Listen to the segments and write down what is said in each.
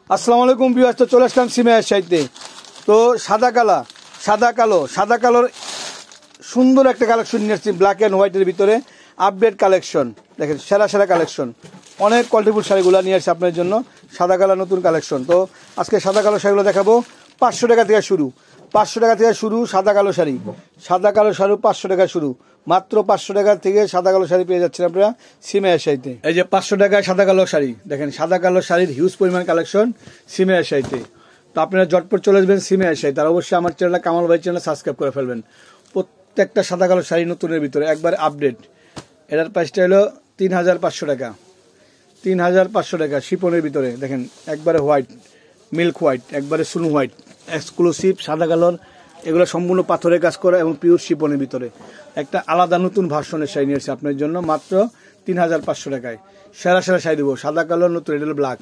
আসসালামু আলাইকুম ভিউয়ার্স, তো চলে আসলাম সিমের সাইতে। তো সাদা কালোর সুন্দর একটা কালেকশন নিয়ে আসছি ব্ল্যাক অ্যান্ড হোয়াইটের ভিতরে। আপডেট কালেকশন দেখেন, সেরা কালেকশন, অনেক কোয়ালিটিফুল শাড়িগুলো নিয়ে আসছে আপনার জন্য। সাদা কালার নতুন কালেকশন। তো আজকে সাদা কালো শাড়িগুলো দেখাবো। 500 টাকা থেকে শুরু, 500 টাকা থেকে শুরু সাদা কালো শাড়ি 500 টাকা শুরু। মাত্র 500 টাকা থেকে সাদা কালো শাড়ি পেয়ে যাচ্ছেন আপনারা সিমের শাড়িতে। এই যে 500 টাকায় সাদা কালো শাড়ি দেখেন, সাদা কালো শাড়ির হিউজ পরিমাণ কালেকশন সিমের শাড়িতে। তো আপনারা জটপট চলে আসবেন সিমের শাড়ি। তার অবশ্যই আমার চ্যানেল কামাল ভাই চ্যানেল সাবস্ক্রাইব করে ফেলবেন। প্রত্যেকটা সাদা কালো শাড়ি নতুনের ভিতরে একবার আপডেট। এটার প্রাইসটা হলো 3500 টাকা, 3500 টাকা শিপনের ভিতরে। দেখেন একবারে হোয়াইট, মিল্ক হোয়াইট, একবারে সুন হোয়াইট, এক্সক্লুসিভ সাদা কালার। এগুলো সম্পূর্ণ পাথরের কাজ করা এবং পিওর শিপনের ভিতরে একটা আলাদা নতুন ভার্সনের শাড়ি নিয়ে এসেছে আপনার জন্য মাত্র 3500 টাকায়। সেরা শাড়ি দেবো, সাদা কালার নতুন, এটা হলো ব্ল্যাক,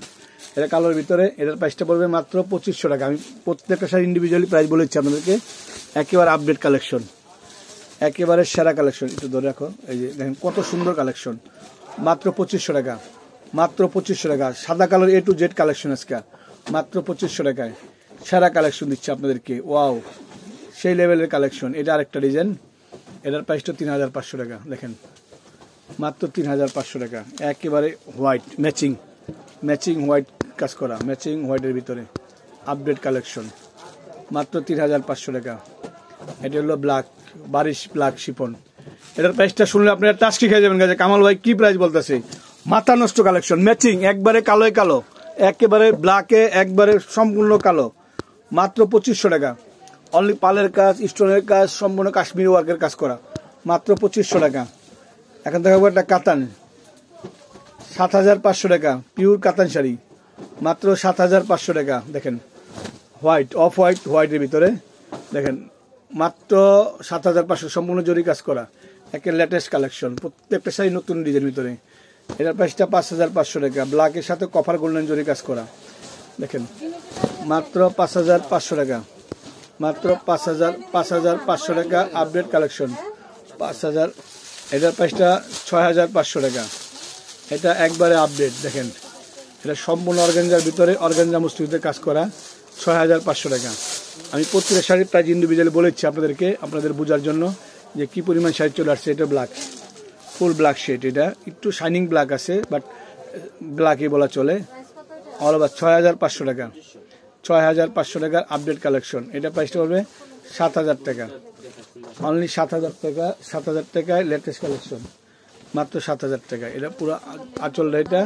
এটা কালোর ভিতরে। এটার প্রাইসটা পড়বে মাত্র 2500 টাকা। আমি প্রত্যেকটা শাড়ি ইন্ডিভিজুয়ালি প্রাইস বলেছি আপনাদেরকে। একেবারে আপডেট কালেকশন, একেবারে সেরা কালেকশন। একটু ধরে রাখো, এই যে দেখেন কত সুন্দর কালেকশন, মাত্র 2500 টাকা, মাত্র 2500 টাকা। সাদা colour A to Z collection আজকে মাত্র 2500 টাকায় সেরা কালেকশন দিচ্ছে আপনাদেরকে। ওয়াও, সেই লেভেলের কালেকশন। এটা আরেকটা ডিজাইন, এটার প্রাইসটা 3500 টাকা। দেখেন মাত্র 3500 টাকা। একেবারে হোয়াইট, ম্যাচিং হোয়াইট কাজ করা, ম্যাচিং হোয়াইটের ভিতরে আপডেট কালেকশন মাত্র 3500 টাকা। এটা হলো ব্ল্যাক, বারিশ ব্ল্যাক শিপন। এটার প্রাইসটা শুনলে আপনারা টাস্কি খেয়ে যাবেন। কাছে কামাল ভাই কি প্রাইস বলতেছে, মাথা নষ্ট কালেকশন। ম্যাচিং একবারে কালো, একেবারে ব্ল্যাকে একবারে সম্পূর্ণ কালো, মাত্র 2500 টাকা। অনলি পালের কাজ, স্টোনের কাজ, সম্পূর্ণ কাশ্মীরি ওয়ার্কের কাজ করা, মাত্র 2500 টাকা। এখন দেখাবো একটা কাতান, 7500 টাকা, পিওর কাতান শাড়ি মাত্র 7500 টাকা। দেখেন হোয়াইট, অফ হোয়াইটের ভিতরে দেখেন মাত্র 7500, সম্পূর্ণ জরি কাজ করা, একের লেটেস্ট কালেকশন। প্রত্যেকটা শাড়ি নতুন ডিজাইনের ভিতরে। এটার প্রাইসটা 5500 টাকা, ব্ল্যাকের সাথে কপার গোল্ডেন জরি কাজ করা। দেখেন মাত্র 5500 টাকা, মাত্র 5500 টাকা আপডেট কালেকশন 5000। এটার প্রাইসটা 6500 টাকা। এটা একবারে আপডেট। দেখেন এটা সম্পূর্ণ অর্গানজার ভিতরে, অর্গানজা মুসলিমতে কাজ করা, 6500 টাকা। আমি প্রত্যেকটা শাড়ির প্রাইস ইন্ডিভিজুয়ালি বলেছি আপনাদেরকে, আপনাদের বোঝার জন্য যে কি পরিমাণ শাড়ি চলে আসছে। এটা ব্ল্যাক, ফুল ব্ল্যাক শেড, এটা একটু শাইনিং ব্ল্যাক আছে, বাট ব্ল্যাকই বলা চলে। অল ওভার 6500 টাকা, 6500 টাকার আপডেট কালেকশন। এটা প্রাইসটা পড়বে 7000 টাকা, অনলি 7000 টাকা। 7000 টাকায় লেটেস্ট কালেকশন মাত্র 7000 টাকা। এটা পুরো আঁচলটা, এটা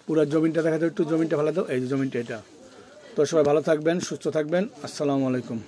পুরো জমিনটা দেখা যাবে, একটু জমিনটা ভালো দাও, এই যে জমিনটা এটা। তো সবাই ভালো থাকবেন, সুস্থ থাকবেন। আসসালামু আলাইকুম।